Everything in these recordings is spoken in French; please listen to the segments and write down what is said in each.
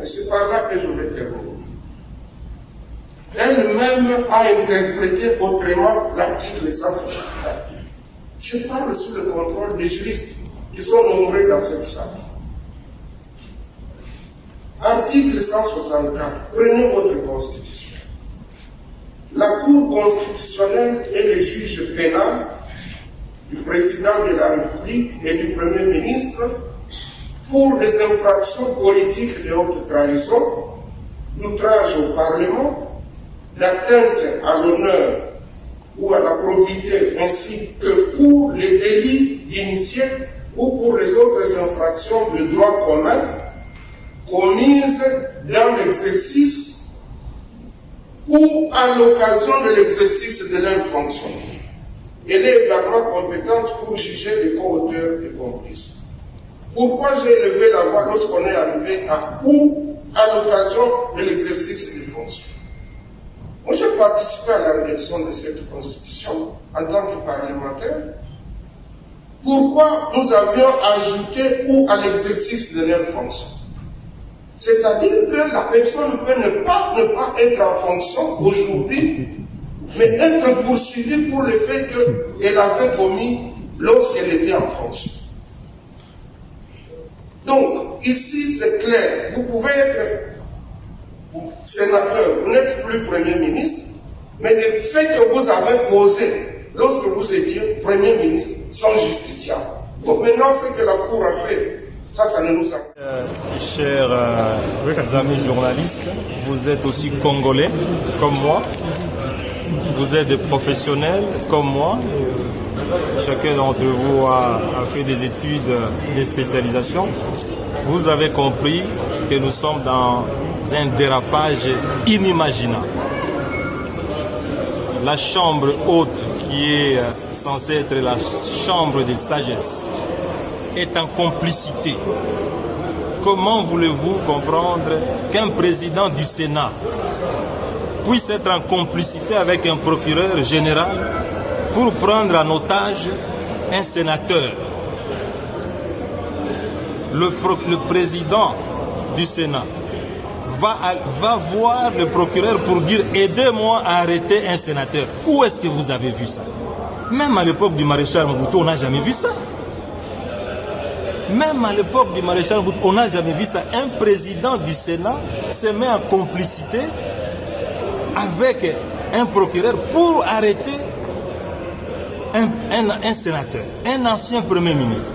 Et c'est par là que je vais terminer. Elle-même a interprété autrement l'article 164. Je parle sous le contrôle des juristes qui sont nombreux dans cette salle. Article 164. Prenez votre constitution. La Cour constitutionnelle est le juge pénal du président de la République et du Premier ministre pour des infractions politiques de haute trahison, d'outrage au Parlement, d'atteinte à l'honneur ou à la probité, ainsi que pour les délits d'initiés ou pour les autres infractions de droit commun commises dans l'exercice ou à l'occasion de l'exercice de leur fonction. Elle est également compétente pour juger les co-auteurs et complices. Pourquoi j'ai élevé la voix lorsqu'on est arrivé à ou à l'occasion de l'exercice des fonctions? Moi, j'ai participé à la rédaction de cette constitution en tant que parlementaire. Pourquoi nous avions ajouté ou à l'exercice de leurs fonctions? C'est-à-dire que la personne peut ne pas être en fonction aujourd'hui, mais être poursuivie pour le fait qu'elle avait commis lorsqu'elle était en fonction. Donc, ici, c'est clair. Vous pouvez être sénateur, vous n'êtes plus Premier ministre, mais les faits que vous avez posés lorsque vous étiez Premier ministre sont justiciables. Donc maintenant, ce que la Cour a fait, ça ne nous a pas. Chers amis journalistes, vous êtes aussi Congolais, comme moi. Vous êtes des professionnels, comme moi. Chacun d'entre vous a fait des études, des spécialisations. Vous avez compris que nous sommes dans un dérapage inimaginable. La chambre haute, qui est censée être la chambre des sagesses, est en complicité. Comment voulez-vous comprendre qu'un président du Sénat puisse être en complicité avec un procureur général pour prendre en otage un sénateur? Le président du Sénat va voir le procureur pour dire « aidez-moi à arrêter un sénateur ». Où est-ce que vous avez vu ça? Même à l'époque du maréchal Mobutu, on n'a jamais vu ça. Même à l'époque du maréchal Mobutu, on n'a jamais vu ça. Un président du Sénat se met en complicité avec un procureur pour arrêter un sénateur, un ancien Premier ministre.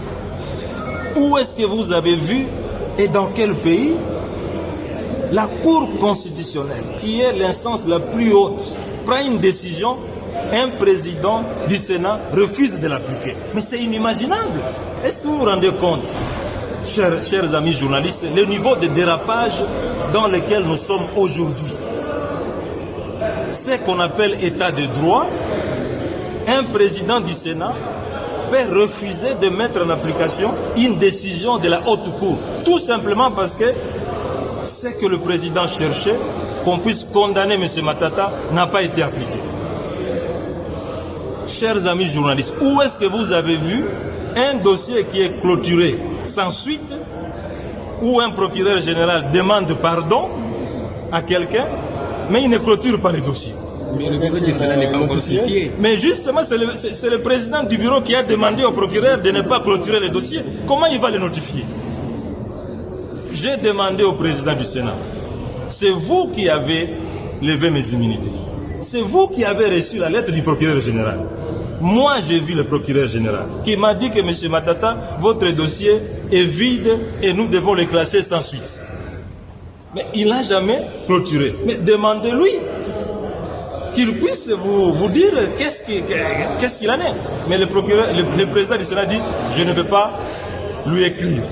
Où est-ce que vous avez vu et dans quel pays la Cour constitutionnelle, qui est l'instance la plus haute, prend une décision, un président du Sénat refuse de l'appliquer? Mais c'est inimaginable. Est-ce que vous vous rendez compte, chers amis journalistes, le niveau de dérapage dans lequel nous sommes aujourd'hui? Ce qu'on appelle état de droit, un président du Sénat peut refuser de mettre en application une décision de la haute cour, tout simplement parce que ce que le président cherchait, qu'on puisse condamner M. Matata, n'a pas été appliqué. Chers amis journalistes, où est-ce que vous avez vu un dossier qui est clôturé sans suite, où un procureur général demande pardon à quelqu'un, mais il ne clôture pas le dossier? Mais le bureau du Sénat n'est pas encore notifié. Mais justement, c'est le président du bureau qui a demandé au procureur de ne pas clôturer le dossier. Comment il va le notifier? J'ai demandé au président du Sénat, c'est vous qui avez levé mes immunités. C'est vous qui avez reçu la lettre du procureur général. Moi, j'ai vu le procureur général qui m'a dit que M. Matata, votre dossier est vide et nous devons le classer sans suite. Mais il n'a jamais clôturé. Mais demandez-lui qu'il puisse vous dire qu'est-ce qu'il en est. Mais le président du Sénat dit, je ne peux pas lui écrire.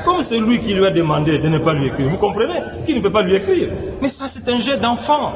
Comme c'est lui qui lui a demandé de ne pas lui écrire. Vous comprenez? Qu'il ne peut pas lui écrire. Mais ça, c'est un jeu d'enfant.